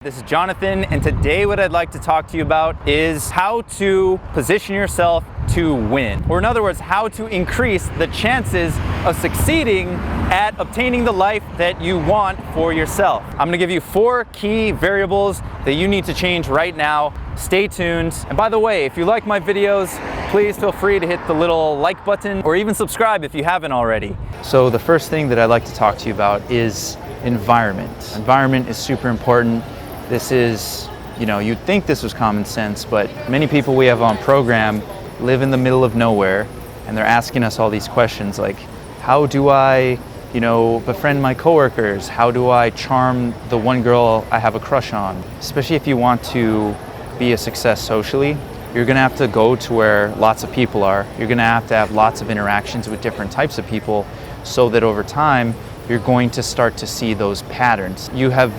This is Jonathan, and today what I'd like to talk to you about is how to position yourself to win. Or in other words, how to increase the chances of succeeding at obtaining the life that you want for yourself. I'm gonna give you 4 key variables that you need to change right now. Stay tuned. And by the way, if you like my videos, please feel free to hit the little like button or even subscribe if you haven't already. So the first thing that I'd like to talk to you about is environment. Environment is super important. This is, you'd think this was common sense, but many people we have on program live in the middle of nowhere, and they're asking us all these questions like, how do I, befriend my coworkers? How do I charm the one girl I have a crush on? Especially if you want to be a success socially, you're gonna have to go to where lots of people are. You're gonna have to have lots of interactions with different types of people so that over time, you're going to start to see those patterns. You have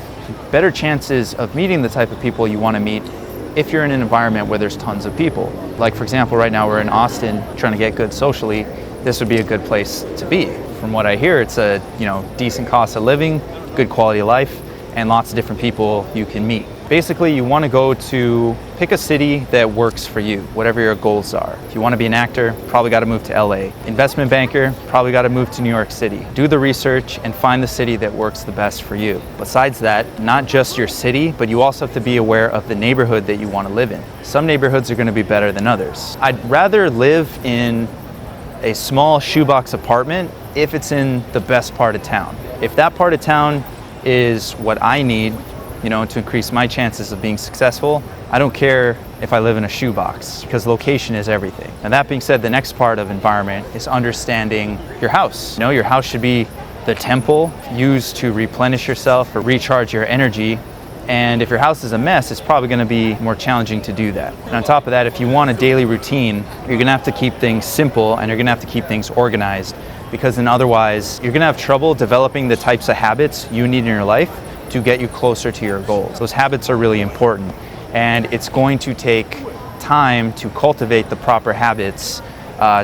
better chances of meeting the type of people you want to meet if you're in an environment where there's tons of people. Like for example, right now we're in Austin trying to get good socially. This would be a good place to be. From what I hear, it's a decent cost of living, good quality of life, and lots of different people you can meet. Basically, you want to go to pick a city that works for you, whatever your goals are. If you want to be an actor, probably got to move to LA. Investment banker, probably got to move to New York City. Do the research and find the city that works the best for you. Besides that, not just your city, but you also have to be aware of the neighborhood that you want to live in. Some neighborhoods are going to be better than others. I'd rather live in a small shoebox apartment if it's in the best part of town. If that part of town is what I need, to increase my chances of being successful, I don't care if I live in a shoebox, because location is everything. And that being said, the next part of environment is understanding your house. Your house should be the temple used to replenish yourself or recharge your energy. And if your house is a mess, it's probably gonna be more challenging to do that. And on top of that, if you want a daily routine, you're gonna have to keep things simple and you're gonna have to keep things organized, because then otherwise, you're gonna have trouble developing the types of habits you need in your life to get you closer to your goals. Those habits are really important, and it's going to take time to cultivate the proper habits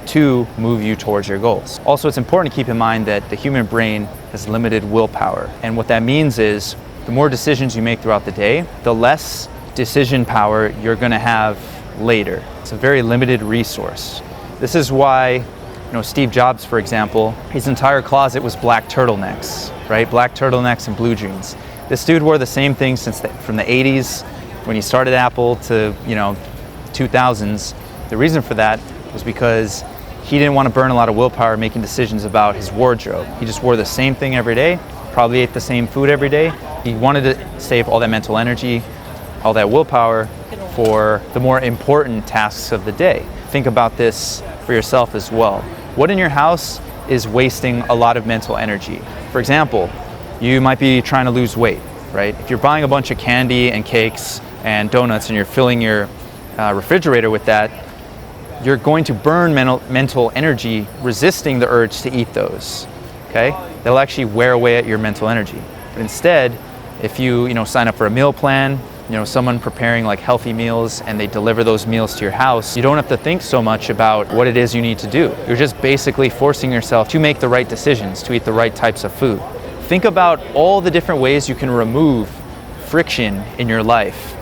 to move you towards your goals. Also, it's important to keep in mind that the human brain has limited willpower, and what that means is the more decisions you make throughout the day, the less decision power you're gonna have later. It's a very limited resource. This is why Steve Jobs, for example, his entire closet was black turtlenecks, right? Black turtlenecks and blue jeans. This dude wore the same thing from the 80s when he started Apple to 2000s. The reason for that was because he didn't want to burn a lot of willpower making decisions about his wardrobe. He just wore the same thing every day, probably ate the same food every day. He wanted to save all that mental energy, all that willpower for the more important tasks of the day. Think about this for yourself as well. What in your house is wasting a lot of mental energy? For example, you might be trying to lose weight, right? If you're buying a bunch of candy and cakes and donuts and you're filling your refrigerator with that, you're going to burn mental energy resisting the urge to eat those, okay? They'll actually wear away at your mental energy. But instead, if you sign up for a meal plan, someone preparing like healthy meals and they deliver those meals to your house, you don't have to think so much about what it is you need to do. You're just basically forcing yourself to make the right decisions, to eat the right types of food. Think about all the different ways you can remove friction in your life,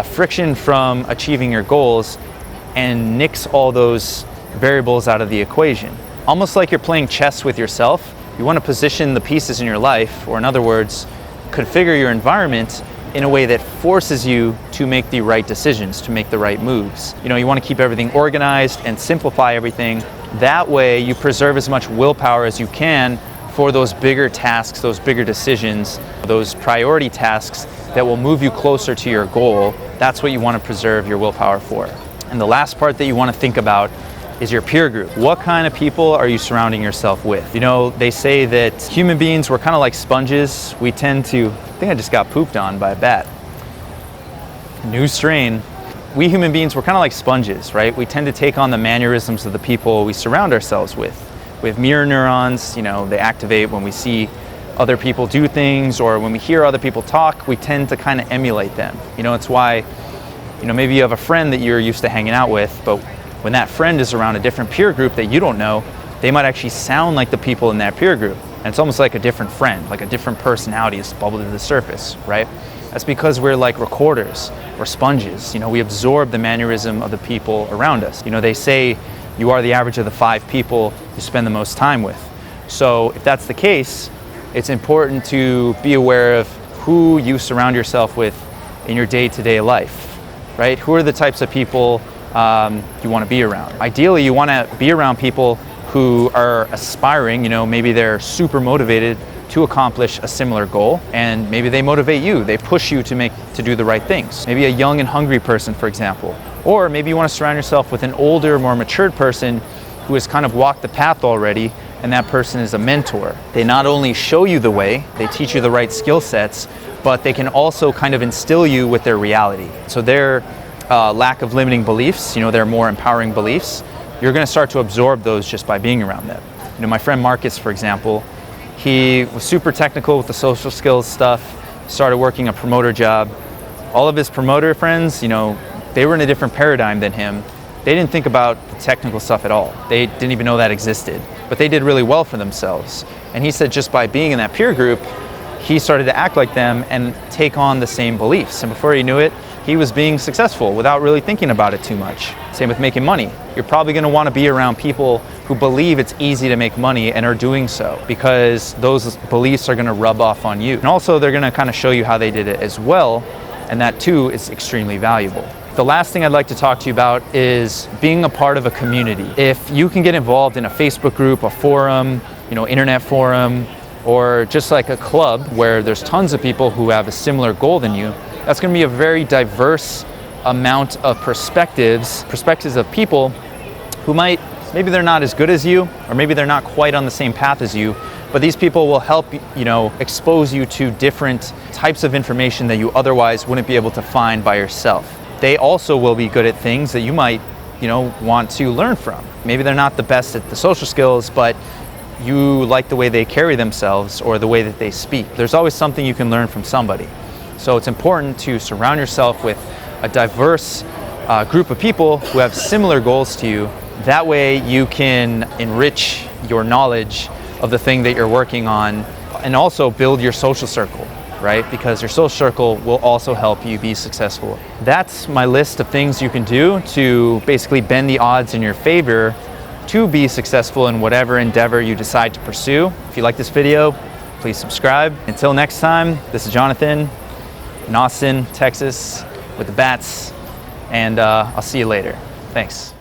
friction from achieving your goals, and nix all those variables out of the equation. Almost like you're playing chess with yourself, you want to position the pieces in your life, or in other words, configure your environment in a way that forces you to make the right decisions, to make the right moves. You want to keep everything organized and simplify everything. That way you preserve as much willpower as you can for those bigger tasks, those bigger decisions, those priority tasks that will move you closer to your goal. That's what you want to preserve your willpower for. And the last part that you want to think about is your peer group. What kind of people are you surrounding yourself with? They say that human beings, we're kind of like sponges. We tend to, I think I just got pooped on by a bat. New strain. We human beings, we're kind of like sponges, right? We tend to take on the mannerisms of the people we surround ourselves with. We have mirror neurons, they activate when we see other people do things, or when we hear other people talk, we tend to kind of emulate them. It's why, maybe you have a friend that you're used to hanging out with, but when that friend is around a different peer group that you don't know, they might actually sound like the people in that peer group. And it's almost like a different friend, like a different personality is bubbled to the surface, right? That's because we're like recorders or sponges. We absorb the mannerism of the people around us. They say you are the average of the 5 people you spend the most time with. So if that's the case, it's important to be aware of who you surround yourself with in your day-to-day life, right? Who are the types of people you want to be around? Ideally, you want to be around people who are aspiring, maybe they're super motivated to accomplish a similar goal, and maybe they motivate you, they push you to do the right things. Maybe a young and hungry person, for example. Or maybe you want to surround yourself with an older, more matured person who has kind of walked the path already, and that person is a mentor. They not only show you the way, they teach you the right skill sets, but they can also kind of instill you with their reality. So their lack of limiting beliefs, their more empowering beliefs, you're going to start to absorb those just by being around them. My friend Marcus, for example, he was super technical with the social skills stuff, started working a promoter job. All of his promoter friends, they were in a different paradigm than him. They didn't think about the technical stuff at all. They didn't even know that existed, but they did really well for themselves. And he said just by being in that peer group, he started to act like them and take on the same beliefs. And before he knew it, he was being successful without really thinking about it too much. Same with making money. You're probably going to want to be around people who believe it's easy to make money and are doing so, because those beliefs are going to rub off on you. And also they're going to kind of show you how they did it as well, and that too is extremely valuable. The last thing I'd like to talk to you about is being a part of a community. If you can get involved in a Facebook group, a forum, internet forum, or just like a club where there's tons of people who have a similar goal than you, that's going to be a very diverse amount of perspectives of people who maybe they're not as good as you, or maybe they're not quite on the same path as you, but these people will help expose you to different types of information that you otherwise wouldn't be able to find by yourself. They also will be good at things that you might want to learn from. Maybe they're not the best at the social skills, but you like the way they carry themselves or the way that they speak. There's always something you can learn from somebody. So it's important to surround yourself with a diverse group of people who have similar goals to you. That way you can enrich your knowledge of the thing that you're working on, and also build your social circle, right? Because your social circle will also help you be successful. That's my list of things you can do to basically bend the odds in your favor to be successful in whatever endeavor you decide to pursue. If you like this video, please subscribe. Until next time, this is Jonathan in Austin, Texas with the Bats, and I'll see you later. Thanks.